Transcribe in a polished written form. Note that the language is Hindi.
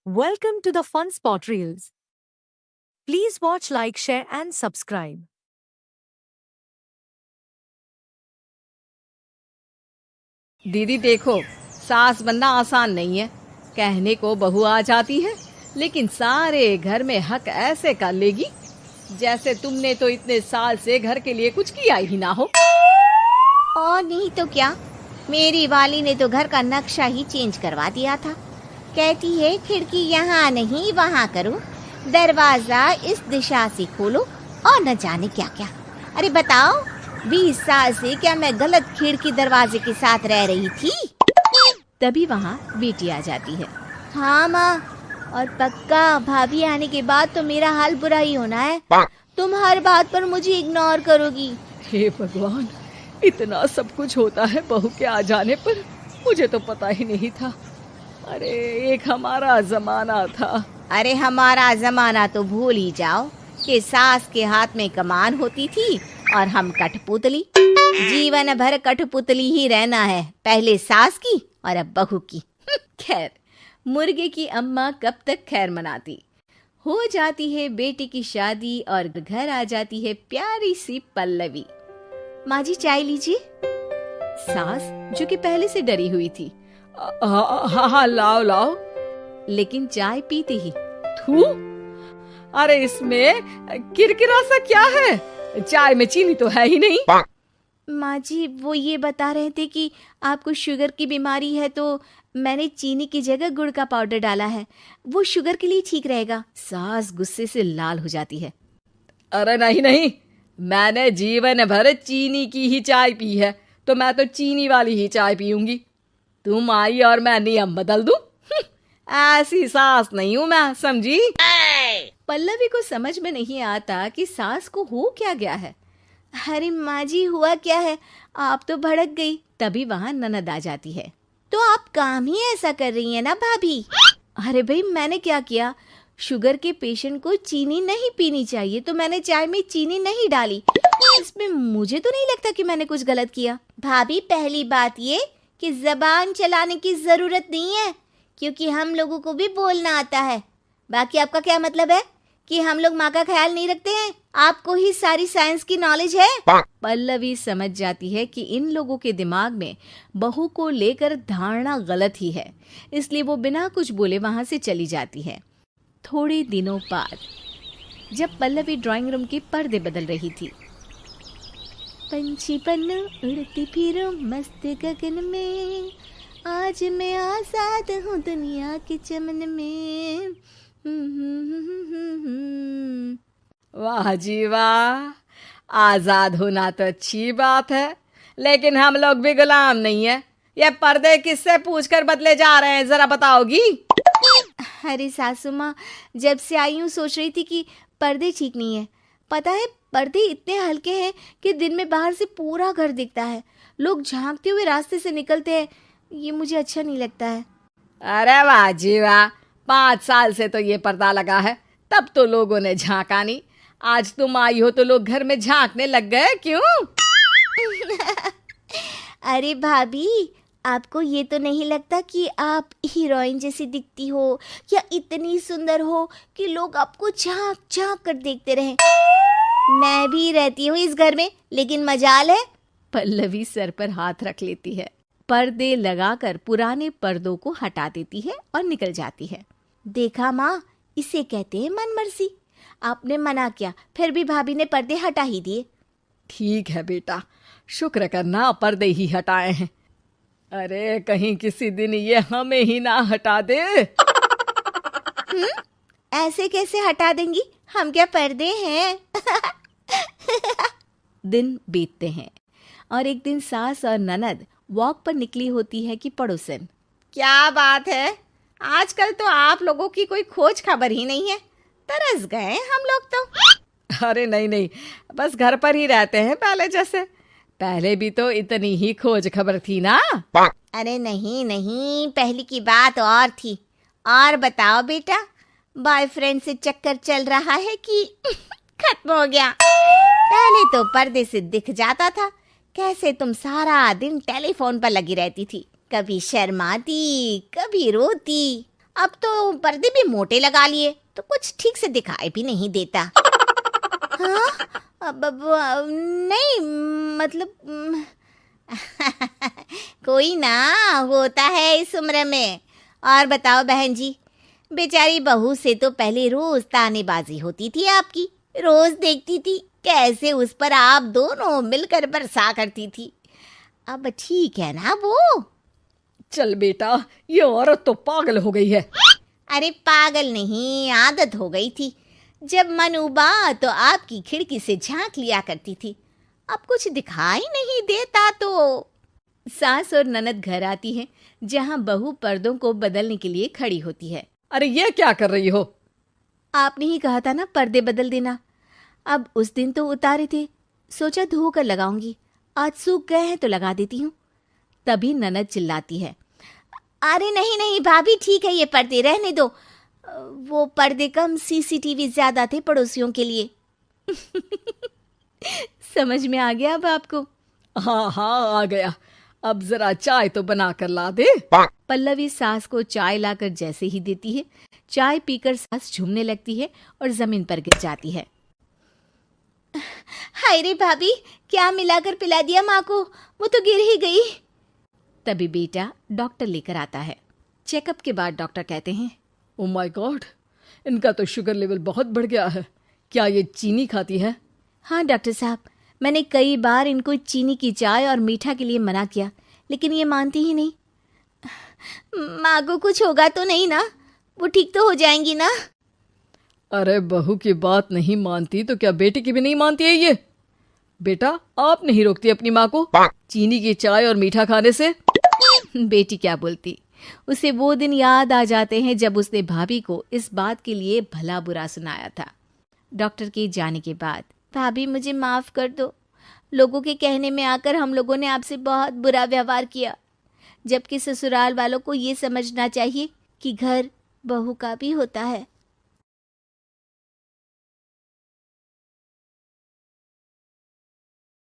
Welcome to the Fun Spot Reels. Please watch, like, share, and subscribe. दीदी देखो, सास बनना आसान नहीं है। कहने को बहू आ जाती है, लेकिन सारे घर में हक ऐसे कर लेगी जैसे तुमने तो इतने साल से घर के लिए कुछ किया ही ना हो। और नहीं तो क्या, मेरी वाली ने तो घर का नक्शा ही चेंज करवा दिया था। कहती है खिड़की यहाँ नहीं वहाँ करो, दरवाजा इस दिशा से खोलो और न जाने क्या क्या। अरे बताओ, 20 साल से क्या मैं गलत खिड़की दरवाजे के साथ रह रही थी? तभी वहाँ बेटी आ जाती है। हाँ माँ, और पक्का भाभी आने के बाद तो मेरा हाल बुरा ही होना है। तुम हर बात पर मुझे इग्नोर करोगी। हे भगवान, इतना सब कुछ होता है बहू के आ जाने पर, मुझे तो पता ही नहीं था। अरे एक हमारा जमाना था। अरे हमारा जमाना तो भूल ही जाओ कि सास के हाथ में कमान होती थी और हम कठपुतली। जीवन भर कठपुतली ही रहना है, पहले सास की और अब बहू की। खैर, मुर्गे की अम्मा कब तक खैर मनाती। हो जाती है बेटी की शादी और घर आ जाती है प्यारी सी पल्लवी। माँ जी चाय लीजिए। सास जो कि पहले से डरी हुई थी, हाँ लाओ लाओ, लेकिन चाय पीते ही थू, अरे इसमें किरकिरा सा क्या है? चाय में चीनी तो है ही नहीं। माँ जी वो ये बता रहे थे कि आपको शुगर की बीमारी है, तो मैंने चीनी की जगह गुड़ का पाउडर डाला है, वो शुगर के लिए ठीक रहेगा। सास गुस्से से लाल हो जाती है। अरे नहीं नहीं, मैंने जीवन भर चीनी की ही चाय पी है, तो मैं तो चीनी वाली ही चाय पीऊंगी। तुम आई और मैं नियम बदल दूं? ऐसी सास नहीं हूं मैं, समझी? पल्लवी को समझ में नहीं आता कि सास को हो क्या गया है। अरे माँ जी हुआ क्या है, आप तो भड़क गई। तभी वहाँ ननद आ जाती है। तो आप काम ही ऐसा कर रही हैं ना भाभी? अरे भाई, मैंने क्या किया? शुगर के पेशेंट को चीनी नहीं पीनी चाहिए, तो मैंने चाय में चीनी नहीं डाली। इसमें मुझे तो नहीं लगता कि मैंने कुछ गलत किया। भाभी पहली बात ये कि जबान चलाने की जरूरत नहीं है, क्योंकि हम लोगों को भी बोलना आता है। बाकी आपका क्या मतलब है कि हम लोग माँ का ख्याल नहीं रखते हैं? आपको ही सारी साइंस की नॉलेज है। पल्लवी समझ जाती है कि इन लोगों के दिमाग में बहू को लेकर धारणा गलत ही है, इसलिए वो बिना कुछ बोले वहां से चली जाती है। थोड़े दिनों बाद जब पल्लवी ड्राइंग रूम के पर्दे बदल रही थी, पंछी पन्नू उड़ती फिरूं मस्त गगन में, आज मैं आजाद हूँ दुनिया के चमन में। वाह जी वाह, आजाद होना तो अच्छी बात है, लेकिन हम लोग भी गुलाम नहीं है। ये पर्दे किससे पूछकर बदले जा रहे हैं, जरा बताओगी? अरे सासू माँ, जब से आई हूँ सोच रही थी कि पर्दे ठीक नहीं है। पता है, पर्दे इतने हल्के हैं कि दिन में बाहर से पूरा घर दिखता है, लोग झांकते हुए रास्ते से निकलते हैं। ये मुझे अच्छा नहीं लगता है। अरे वाह जी वाह, 5 साल से तो ये पर्दा लगा है, तब तो लोगों ने झांका नहीं। आज तुम आई हो तो लोग घर में झांकने लग गए, क्यों? अरे भाभी, आपको ये तो नहीं लगता कि आप हीरोइन जैसी दिखती हो, या इतनी सुंदर हो कि लोग आपको झांक झांक कर देखते रहें? मैं भी रहती हूँ इस घर में, लेकिन मजाल है। पल्लवी सर पर हाथ रख लेती है, पर्दे लगाकर पुराने पर्दों को हटा देती है और निकल जाती है। देखा माँ, इसे कहते हैं मनमर्जी। आपने मना किया, फिर भी भाभी ने पर्दे हटा ही दिए। ठीक है बेटा, शुक्र करना पर्दे ही हटाए हैं। अरे कहीं किसी दिन ये हमें ही ना हटा दे। ऐसे कैसे हटा देंगी, हम क्या पर्दे हैं? दिन बीतते हैं और एक दिन सास और ननद वॉक पर निकली होती है कि पड़ोसन। क्या बात है, आजकल तो आप लोगों की कोई खोज खबर ही नहीं है। तरस गए हम लोग तो। अरे नहीं नहीं, बस घर पर ही रहते हैं पहले जैसे। पहले भी तो इतनी ही खोज खबर थी ना। अरे नहीं नहीं, पहले की बात और थी। और बताओ बेटा, बॉयफ्रेंड से चक्कर चल रहा है कि खत्म हो गया? पहले तो पर्दे से दिख जाता था कैसे तुम सारा दिन टेलीफोन पर लगी रहती थी, कभी शर्माती कभी रोती। अब तो पर्दे भी मोटे लगा लिए तो कुछ ठीक से दिखाई भी नहीं देता। हाँ? अब नहीं मतलब कोई ना, होता है इस उम्र में। और बताओ बहन जी, बेचारी बहू से तो पहले रोज तानेबाजी होती थी आपकी, रोज देखती थी कैसे उस पर आप दोनों मिलकर बरसा करती थी। अब ठीक है ना वो? चल बेटा, ये औरत तो पागल हो गई है। अरे पागल नहीं, आदत हो गई थी। जब मन उबा तो आपकी खिड़की से झांक लिया करती थी, अब कुछ दिखाई नहीं देता तो। सास और ननद घर आती हैं, जहां बहू पर्दों को बदलने के लिए खड़ी होती है। अरे ये क्या कर रही हो? आपने ही कहा था ना पर्दे बदल देना। अब उस दिन तो उतारे थे, सोचा धोकर लगाऊंगी, आज सूख गए हैं तो लगा देती हूँ। तभी ननद चिल्लाती है, अरे नहीं नहीं भाभी, ठीक है ये पर्दे रहने दो। वो पर्दे कम, सीसीटीवी ज्यादा थे पड़ोसियों के लिए। समझ में आ गया अब आपको? हाँ हाँ आ गया। अब जरा चाय तो बना कर ला दे। पल्लवी सास को चाय लाकर जैसे ही देती है, चाय पीकर सास झूमने लगती है और जमीन पर गिर जाती है। हाय रे भाभी, क्या मिलाकर पिला दिया माँ को, वो तो गिर ही गई। तभी बेटा डॉक्टर लेकर आता है। चेकअप के बाद डॉक्टर कहते हैं, ओ माय गॉड, इनका तो शुगर लेवल बहुत बढ़ गया है। क्या ये चीनी खाती है? हाँ डॉक्टर साहब, मैंने कई बार इनको चीनी की चाय और मीठा के लिए मना किया, लेकिन ये मानती ही नहीं। माँ को कुछ होगा तो नहीं ना? वो ठीक तो हो जाएंगी ना? अरे बहू की बात नहीं मानती तो क्या बेटी की भी नहीं मानती है ये? बेटा आप नहीं रोकती अपनी माँ को चीनी की चाय और मीठा खाने से? बेटी क्या बोलती, उसे वो दिन याद आ जाते हैं जब उसने भाभी को इस बात के लिए भला बुरा सुनाया था। डॉक्टर के जाने के बाद, भाभी मुझे माफ कर दो, लोगों के कहने में आकर हम लोगों ने आपसे बहुत बुरा व्यवहार किया, जबकि ससुराल वालों को ये समझना चाहिए कि घर बहू का भी होता है।